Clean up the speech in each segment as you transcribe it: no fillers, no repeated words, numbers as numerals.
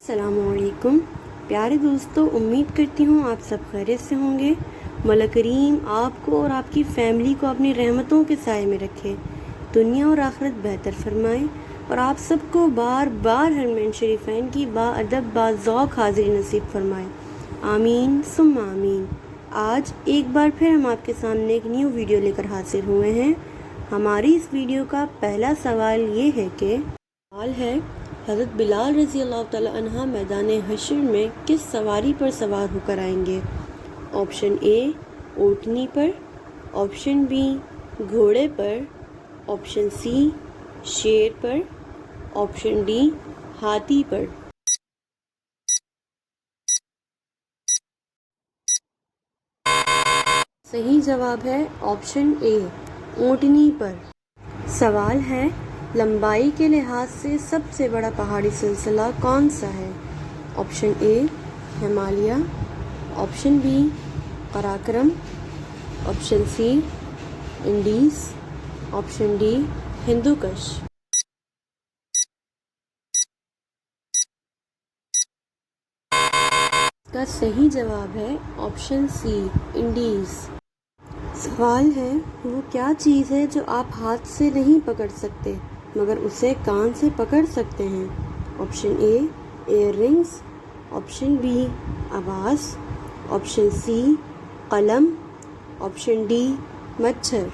السلام علیکم پیارے دوستو، امید کرتی ہوں آپ سب خیریت سے ہوں گے۔ مولا کریم آپ کو اور آپ کی فیملی کو اپنی رحمتوں کے سائے میں رکھے، دنیا اور آخرت بہتر فرمائے، اور آپ سب کو بار بار حرمین شریفین کی با ادب با ذوق حاضری نصیب فرمائے، آمین ثم آمین۔ آج ایک بار پھر ہم آپ کے سامنے ایک نیو ویڈیو لے کر حاضر ہوئے ہیں۔ ہماری اس ویڈیو کا پہلا سوال یہ ہے کہ حضرت بلال رضی اللہ تعالی عنہ میدان حشر میں کس سواری پر سوار ہو کر آئیں گے؟ آپشن اے اونٹنی پر، آپشن بی گھوڑے پر، آپشن سی شیر پر، آپشن ڈی ہاتھی پر۔ صحیح جواب ہے آپشن اے اونٹنی پر۔ سوال ہے، لمبائی کے لحاظ سے سب سے بڑا پہاڑی سلسلہ کون سا ہے؟ Option A Himalaya, option B Karakoram, option C Andes, option D Hindu Kush. اس کا صحیح جواب ہے آپشن سی انڈیز۔ سوال ہے، وہ کیا چیز ہے جو آپ ہاتھ سے نہیں پکڑ سکتے مگر اسے کان سے پکڑ سکتے ہیں؟ Option A earrings, option B آواز، آپشن سی قلم، آپشن ڈی مچھر۔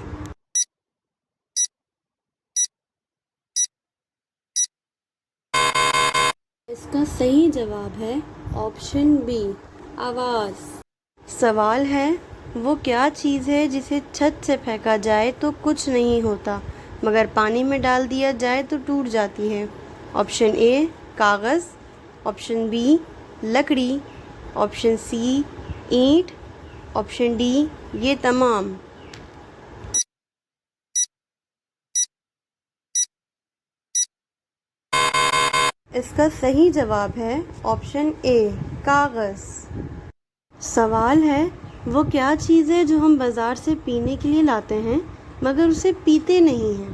اس کا صحیح جواب ہے آپشن بی آواز۔ سوال ہے، وہ کیا چیز ہے جسے چھت سے پھینکا جائے تو کچھ نہیں ہوتا مگر پانی میں ڈال دیا جائے تو ٹوٹ جاتی ہے؟ آپشن اے کاغذ، آپشن بی لکڑی، آپشن سی اینٹ، آپشن ڈی یہ تمام۔ اس کا صحیح جواب ہے آپشن اے کاغذ۔ سوال ہے، وہ کیا چیز ہے جو ہم بازار سے پینے کے لیے لاتے ہیں مگر اسے پیتے نہیں ہیں؟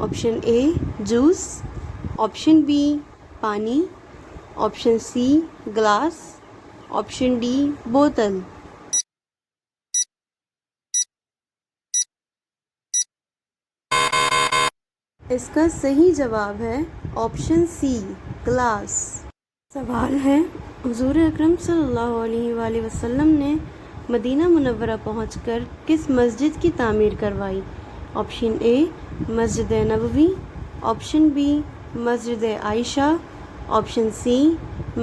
Option A juice, option B پانی، option C glass, option D بوتل۔ اس کا صحیح جواب ہے آپشن سی گلاس۔ سوال ہے، حضور اکرم صلی اللہ علیہ وآلہ وسلم نے مدینہ منورہ پہنچ کر کس مسجد کی تعمیر کروائی؟ آپشن اے مسجد نبوی، آپشن بی مسجد عائشہ، آپشن سی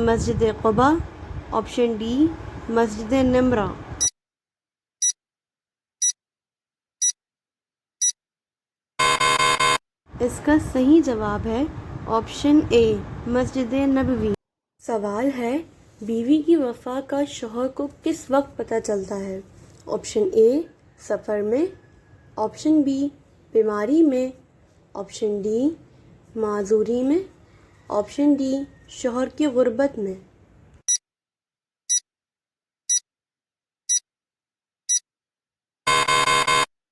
مسجد قباء، آپشن ڈی مسجد نمرہ۔ اس کا صحیح جواب ہے آپشن اے مسجد نبوی۔ سوال ہے، بیوی کی وفات کا شوہر کو کس وقت پتہ چلتا ہے؟ آپشن اے سفر میں، آپشن بی بیماری میں، آپشن ڈی معذوری میں، آپشن ڈی شوہر کی غربت میں۔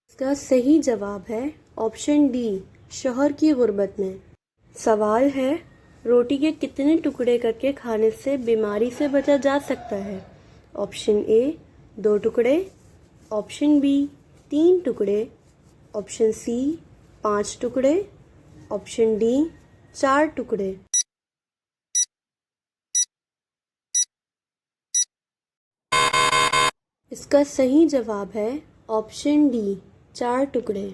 اس کا صحیح جواب ہے آپشن ڈی شوہر کی غربت میں۔ سوال ہے، روٹی کے کتنے ٹکڑے کر کے کھانے سے بیماری سے بچا جا سکتا ہے؟ آپشن اے 2 ٹکڑے، آپشن بی 3 ٹکڑے، آپشن سی 5 ٹکڑے، آپشن ڈی 4 ٹکڑے۔ اس کا صحیح جواب ہے آپشن ڈی 4 ٹکڑے۔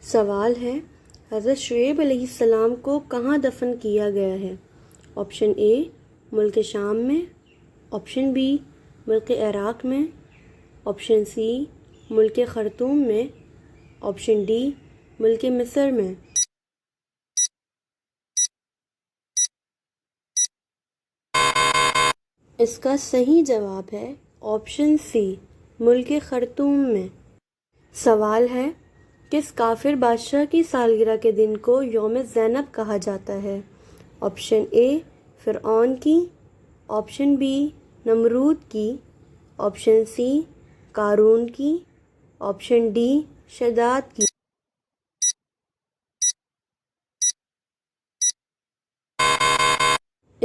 سوال ہے، حضرت شعیب علیہ السلام کو کہاں دفن کیا گیا ہے؟ آپشن اے ملک شام میں، آپشن بی ملک عراق میں، آپشن سی ملک خرطوم میں، آپشن ڈی ملک مصر میں۔ اس کا صحیح جواب ہے آپشن سی ملک خرطوم میں۔ سوال ہے، کس کافر بادشاہ کی سالگرہ کے دن کو یوم زینب کہا جاتا ہے؟ آپشن اے فرعون کی، آپشن بی نمرود کی، آپشن سی قارون کی، آپشن ڈی شداد کی۔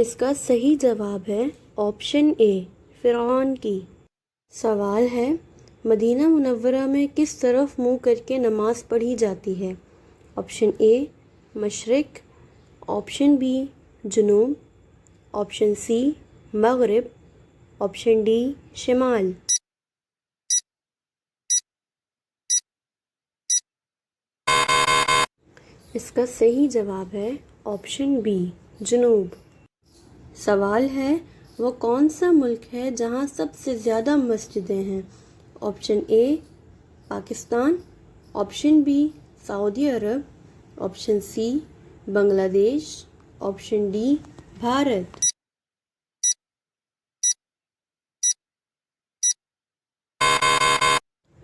اس کا صحیح جواب ہے آپشن اے، فرعون کی۔ سوال ہے، مدینہ منورہ میں کس طرف منہ کر کے نماز پڑھی جاتی ہے؟ آپشن اے مشرق، آپشن بی جنوب، آپشن سی مغرب، آپشن ڈی شمال۔ اس کا صحیح جواب ہے آپشن بی جنوب۔ سوال ہے، وہ کون سا ملک ہے جہاں سب سے زیادہ مسجدیں ہیں؟ آپشن اے پاکستان، آپشن بی سعودی عرب، آپشن سی بنگلہ دیش، آپشن ڈی بھارت۔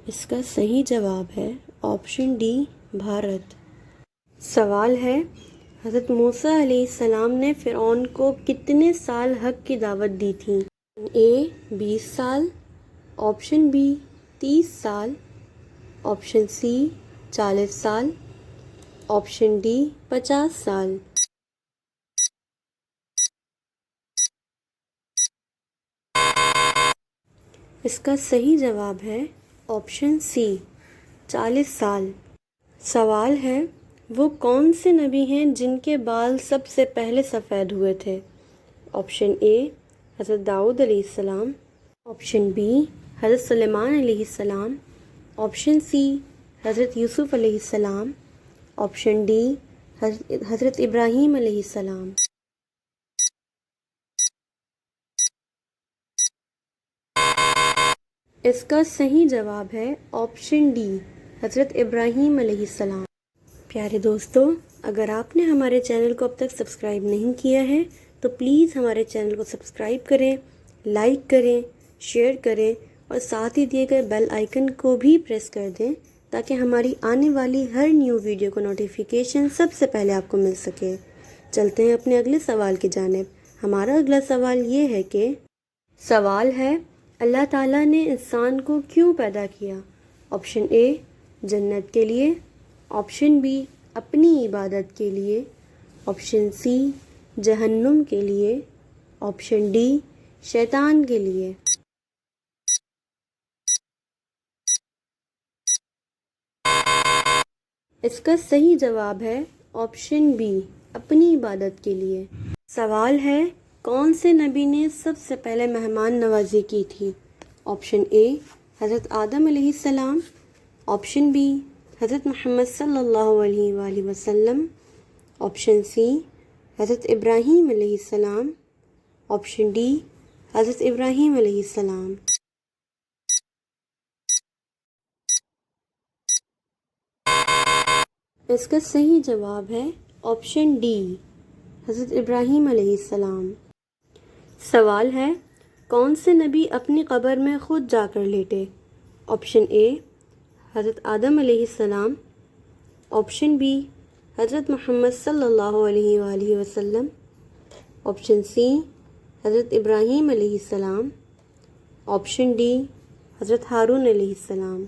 اس کا صحیح جواب ہے آپشن ڈی بھارت۔ سوال ہے، حضرت موسیٰ علیہ السلام نے فرعون کو کتنے سال حق کی دعوت دی تھی؟ اے 20 سال، آپشن بی 30 سال، آپشن سی 40 سال، آپشن ڈی 50 سال۔ اس کا صحیح جواب ہے آپشن سی 40 سال۔ سوال ہے، وہ کون سے نبی ہیں جن کے بال سب سے پہلے سفید ہوئے تھے؟ آپشن اے حضرت داؤد علیہ السلام، آپشن بی حضرت سلیمان علیہ السلام، آپشن سی حضرت یوسف علیہ السلام، آپشن ڈی حضرت ابراہیم علیہ السلام۔ اس کا صحیح جواب ہے آپشن ڈی حضرت ابراہیم علیہ السلام۔ پیارے دوستو، اگر آپ نے ہمارے چینل کو اب تک سبسکرائب نہیں کیا ہے تو پلیز ہمارے چینل کو سبسکرائب کریں، لائک کریں، شیئر کریں اور ساتھ ہی دیے گئے بیل آئیکن کو بھی پریس کر دیں تاکہ ہماری آنے والی ہر نیو ویڈیو کو نوٹیفیکیشن سب سے پہلے آپ کو مل سکے۔ چلتے ہیں اپنے اگلے سوال کی جانب۔ ہمارا اگلا سوال یہ ہے کہ سوال ہے، اللہ تعالیٰ نے انسان کو کیوں پیدا کیا؟ آپشن اے جنت کے لیے، آپشن بی اپنی عبادت کے لیے، آپشن سی جہنم کے لیے، آپشن ڈی شیطان کے لیے۔ اس کا صحیح جواب ہے آپشن بی اپنی عبادت کے لیے۔ سوال ہے، کون سے نبی نے سب سے پہلے مہمان نوازی کی تھی؟ آپشن اے حضرت آدم علیہ السلام، آپشن بی حضرت محمد صلی اللہ علیہ وآلہ وسلم، آپشن سی حضرت ابراہیم علیہ السلام، آپشن ڈی حضرت ابراہیم علیہ السلام۔ اس کا صحیح جواب ہے آپشن ڈی حضرت ابراہیم علیہ السلام۔ سوال ہے، کون سے نبی اپنی قبر میں خود جا کر لیٹے؟ آپشن اے حضرت آدم علیہ السلام، آپشن بی حضرت محمد صلی اللہ علیہ وآلہ وسلم، آپشن سی حضرت ابراہیم علیہ السلام، آپشن ڈی حضرت ہارون علیہ السلام۔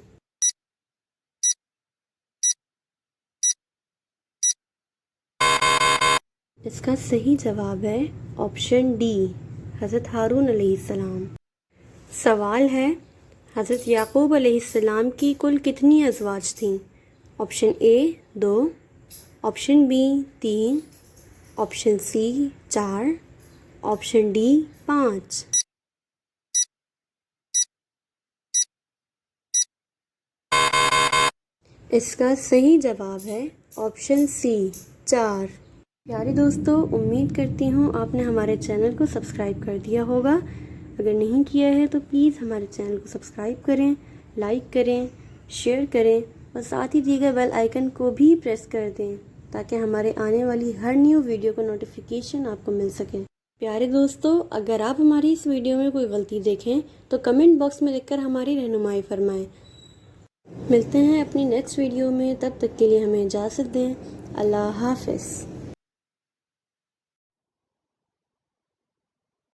اس کا صحیح جواب ہے آپشن ڈی حضرت ہارون علیہ السلام۔ سوال ہے، حضرت یعقوب علیہ السلام کی کل کتنی ازواج تھیں؟ Option A 2، option B 3، option C 4، option D 5۔ اس کا صحیح جواب ہے آپشن سی 4۔ پیارے دوستو، امید کرتی ہوں آپ نے ہمارے چینل کو سبسکرائب کر دیا ہوگا۔ اگر نہیں کیا ہے تو پلیز ہمارے چینل کو سبسکرائب کریں، لائک کریں، شیئر کریں اور ساتھ ہی دیے گئے بیل آئیکن کو بھی پریس کر دیں تاکہ ہمارے آنے والی ہر نیو ویڈیو کو نوٹیفیکیشن آپ کو مل سکے۔ پیارے دوستو، اگر آپ ہماری اس ویڈیو میں کوئی غلطی دیکھیں تو کمنٹ باکس میں لکھ کر ہماری رہنمائی فرمائیں۔ ملتے ہیں اپنی نیکسٹ ویڈیو میں، تب تک کے لیے ہمیں اجازت دیں۔ اللہ حافظ۔